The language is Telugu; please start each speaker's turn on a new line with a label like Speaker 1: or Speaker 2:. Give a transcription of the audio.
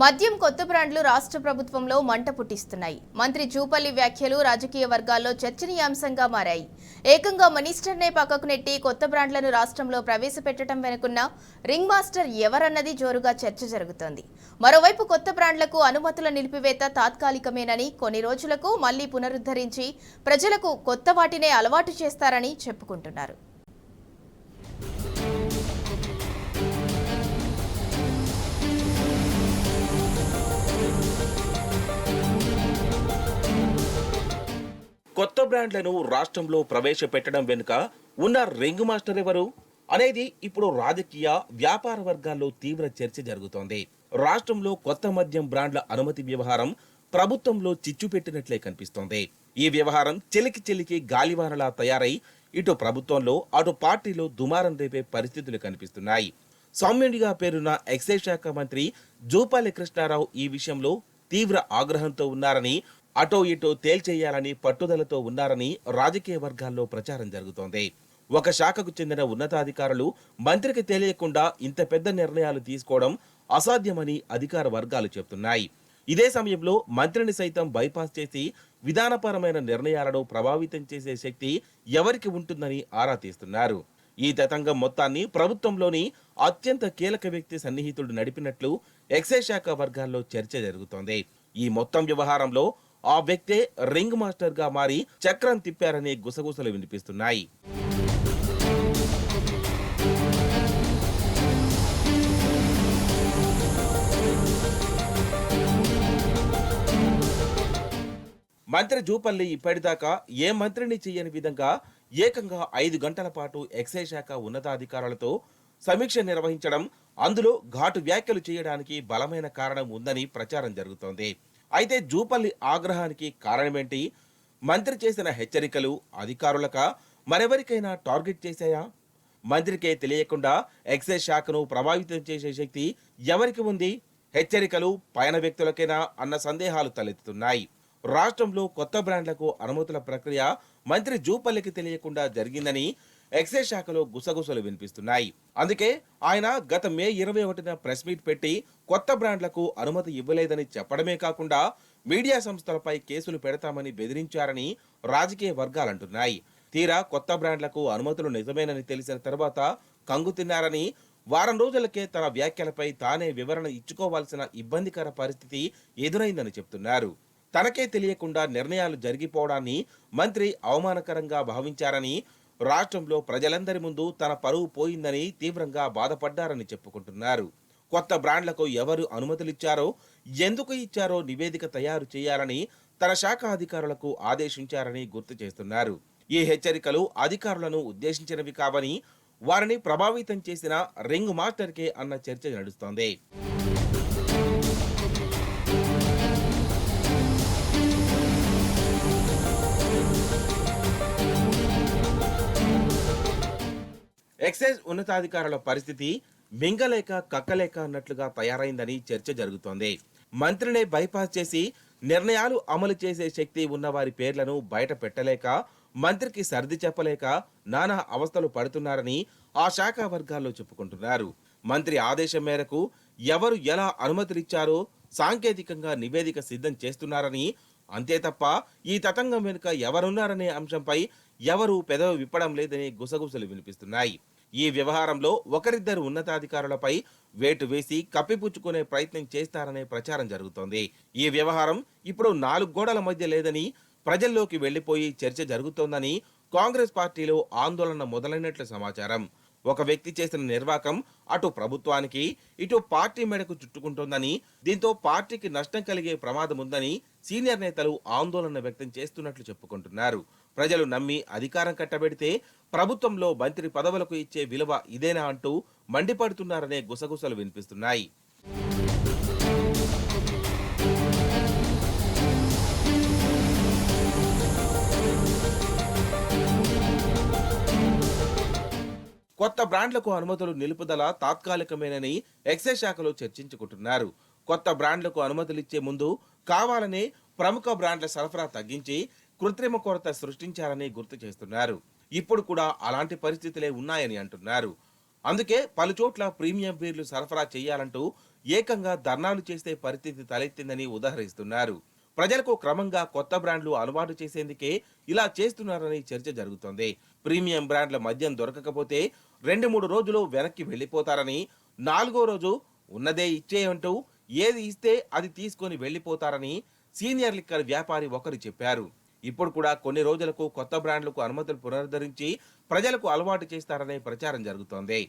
Speaker 1: మద్యం కొత్త బ్రాండ్లు రాష్ట్ర ప్రభుత్వంలో మంట పుట్టిస్తున్నాయి. మంత్రి జూపల్లి వ్యాఖ్యలు రాజకీయ వర్గాల్లో చర్చనీయాంశంగా మారాయి. ఏకంగా మినిస్టర్నే పక్కకు నెట్టి కొత్త బ్రాండ్లను రాష్ట్రంలో ప్రవేశపెట్టడం వెనుకున్న రింగ్ మాస్టర్ ఎవరన్నది జోరుగా చర్చ జరుగుతోంది. మరోవైపు కొత్త బ్రాండ్లకు అనుమతుల నిలిపివేత తాత్కాలికమేనని, కొన్ని రోజులకు మళ్లీ పునరుద్ధరించి ప్రజలకు కొత్త వాటినే అలవాటు చేస్తారని చెప్పుకుంటున్నారు.
Speaker 2: కొత్త బ్రాండ్లను రాష్ట్రంలో ప్రవేశపెట్టడం వెనుక ఉన్న రింగ్ మాస్టర్ ఎవరు అనేది ఇప్పుడు రాజకీయ వ్యాపార వర్గాల్లో తీవ్ర చర్చ జరుగుతోంది. రాష్ట్రంలో కొత్త మద్యం బ్రాండ్ల అనుమతి వ్యవహారం ప్రభుత్వంలో చిచ్చు పెట్టినట్లే కనిపిస్తోంది. ఈ వ్యవహారం చెలికి గాలివానలా తయారై ఇటు ప్రభుత్వంలో అటు పార్టీలో దుమారం రేపే పరిస్థితులు కనిపిస్తున్నాయి. సౌమ్యుడిగా పేరున్న ఎక్సైజ్ శాఖ మంత్రి జూపల్లి కృష్ణారావు ఈ విషయంలో తీవ్ర ఆగ్రహంతో ఉన్నారని, అటో ఇటో తేల్చేయాలని పట్టుదలతో ఉన్నారని రాజకీయ వర్గాల్లో ప్రచారం జరుగుతోంది. ఒక శాఖకు చెందిన ఉన్నతాధికారులు మంత్రికి తెలియకుండా ఇంత పెద్ద నిర్ణయాలు తీసుకోవడం అసాధ్యమని అధికార వర్గాలు చెబుతున్నాయి. ఇదే సమయంలో మంత్రిని సైతం బైపాస్ చేసి విధానపరమైన నిర్ణయాలను ప్రభావితం చేసే శక్తి ఎవరికి ఉంటుందని ఆరా తీస్తున్నారు. ఈ తతంగం మొత్తాన్ని ప్రభుత్వంలోని అత్యంత కీలక వ్యక్తి సన్నిహితుడు నడిపినట్లు ఎక్సైజ్ శాఖ వర్గాల్లో చర్చ జరుగుతోంది. ఈ మొత్తం వ్యవహారంలో ఆ వ్యక్తే రింగ్ మాస్టర్ గా మారి చక్రం తిప్పారనే గుసగుసలు వినిపిస్తున్నాయి. మంత్రి జూపల్లి ఇప్పటిదాకా ఏ మంత్రిని చేయని విధంగా ఏకంగా 5 గంటల పాటు ఎక్సైజ్ శాఖ ఉన్నతాధికారులతో సమీక్ష నిర్వహించడం, అందులో ఘాటు వ్యాఖ్యలు చేయడానికి బలమైన కారణం ఉందని ప్రచారం జరుగుతోంది. అయితే జూపల్లి ఆగ్రహానికి కారణమేంటి? మంత్రి చేసిన హెచ్చరికలు అధికారులక మరెవరికైనా టార్గెట్ చేశాయా? మంత్రికే తెలియకుండా ఎక్సైజ్ శాఖను ప్రభావితం చేసే శక్తి ఎవరికి ఉంది? హెచ్చరికలు పైన వ్యక్తులకేనా అన్న సందేహాలు తలెత్తుతున్నాయి. రాష్ట్రంలో కొత్త బ్రాండ్లకు అనుమతుల ప్రక్రియ మంత్రి జూపల్లికి తెలియకుండా జరిగిందని ఎక్సైజ్ శాఖలో గుసగుసలు వినిపిస్తున్నాయి. అందుకే ఆయన గత మే 21న ప్రెస్ మీట్ పెట్టి కొత్త బ్రాండ్లకు అనుమతి ఇవ్వలేదని చెప్పడమే కాకుండా మీడియా సంస్థలపై కేసులు పెడతామని బెదిరించారని రాజకీయ వర్గాలంటున్నాయి. తీరా కొత్త బ్రాండ్లకు అనుమతులు నిజమేనని తెలిసిన తర్వాత కంగు తిన్నారని, వారం రోజులకే తన వ్యాఖ్యలపై తానే వివరణ ఇచ్చుకోవాల్సిన ఇబ్బందికర పరిస్థితి ఎదురైందని చెప్తున్నారు. తనకే తెలియకుండా నిర్ణయాలు జరిగిపోవడాన్ని మంత్రి అవమానకరంగా భావించారని, రాష్ట్రంలో ప్రజలందరి ముందు తన పరువు పోయిందని తీవ్రంగా బాధపడ్డారని చెప్పుకుంటున్నారు. కొత్త బ్రాండ్లకు ఎవరు అనుమతులిచ్చారో, ఎందుకు ఇచ్చారో నివేదిక తయారు చేయాలని తన శాఖ అధికారులకు ఆదేశించారని గుర్తు చేస్తున్నారు. ఈ హెచ్చరికలు అధికారులను ఉద్దేశించినవి కావని, వారిని ప్రభావితం చేసిన రింగ్ మాస్టర్కే అన్న చర్చ నడుస్తోంది. ఎక్సైజ్ ఉన్నతాధికారుల పరిస్థితి మింగలేక కక్కలేక అన్నట్లుగా తయారైందని చర్చ జరుగుతోంది. మంత్రినే బైపాస్ చేసి నిర్ణయాలు అమలు చేసే శక్తి ఉన్నవారి పేర్లను బయట పెట్టలేక, మంత్రికి సర్ది చెప్పలేక నానా అవస్థలు పడుతున్నారని ఆ శాఖ వర్గాల్లో చెప్పుకుంటున్నారు. మంత్రి ఆదేశం మేరకు ఎవరు ఎలా అనుమతులిచ్చారో సాంకేతికంగా నివేదిక సిద్ధం చేస్తున్నారని, అంతే తప్ప ఈ తతంగం వెనుక ఎవరున్నారనే అంశంపై ఎవరూ పెదవి విప్పడం లేదని గుసగుసలు వినిపిస్తున్నాయి. ఈ వ్యవహారంలో ఒకరిద్దరు ఉన్నతాధికారులపై వేటు వేసి కప్పిపుచ్చుకునే ప్రయత్నం చేస్తారనే ప్రచారం జరుగుతోంది. ఈ వ్యవహారం ఇప్పుడు 4 గోడల మధ్య లేదని, ప్రజల్లోకి వెళ్లిపోయి చర్చ జరుగుతోందని కాంగ్రెస్ పార్టీలో ఆందోళన మొదలైనట్లు సమాచారం. ఒక వ్యక్తి చేసిన నిర్వాకం అటు ప్రభుత్వానికి ఇటు పార్టీ మెడకు చుట్టుకుంటోందని, దీంతో పార్టీకి నష్టం కలిగే ప్రమాదం ఉందని సీనియర్ నేతలు ఆందోళన వ్యక్తం చేస్తున్నట్లు చెప్పుకుంటున్నారు. ప్రజలు నమ్మి అధికారం కట్టబెడితే ప్రభుత్వంలో మంత్రి పదవులకు ఇచ్చే విలువ ఇదేనా అంటూ మండిపడుతున్నారనే గుసగుసలు వినిపిస్తున్నాయి. కొత్త బ్రాండ్లకు అనుమతులు నిలుపుదల తాత్కాలికమేనని ఎక్సైజ్ శాఖలో చర్చించుకుంటున్నారు. కొత్త బ్రాండ్లకు అనుమతులిచ్చే ముందు కావాలనే ప్రముఖ బ్రాండ్ల సరఫరా తగ్గించి కృత్రిమ కొరత సృష్టించారని గుర్తు చేస్తున్నారు. ఇప్పుడు కూడా అలాంటి పరిస్థితులే ఉన్నాయని అంటున్నారు. అందుకే పలుచోట్ల ప్రీమియం బీర్లు సరఫరా చేయాలంటూ ఏకంగా ధర్నాలు చేసే పరిస్థితి తలెత్తిందని ఉదాహరిస్తున్నారు. ప్రజలకు క్రమంగా కొత్త బ్రాండ్లు అలవాటు చేసేందుకే ఇలా చేస్తున్నారని చర్చ జరుగుతోంది. ప్రీమియం బ్రాండ్ల మద్యం దొరకకపోతే 2-3 రోజులు వెనక్కి వెళ్లిపోతారని, 4వ రోజు ఉన్నదే ఇచ్చేయంటూ ఏది ఇస్తే అది తీసుకొని వెళ్లిపోతారని సీనియర్ లిక్కర్ వ్యాపారి ఒకరు చెప్పారు. ఇప్పుడు కూడా కొన్ని రోజులకు కొత్త బ్రాండ్లకు అనుమతులు పునరుద్ధరించి ప్రజలకు అలవాటు చేస్తారనే ప్రచారం జరుగుతోంది.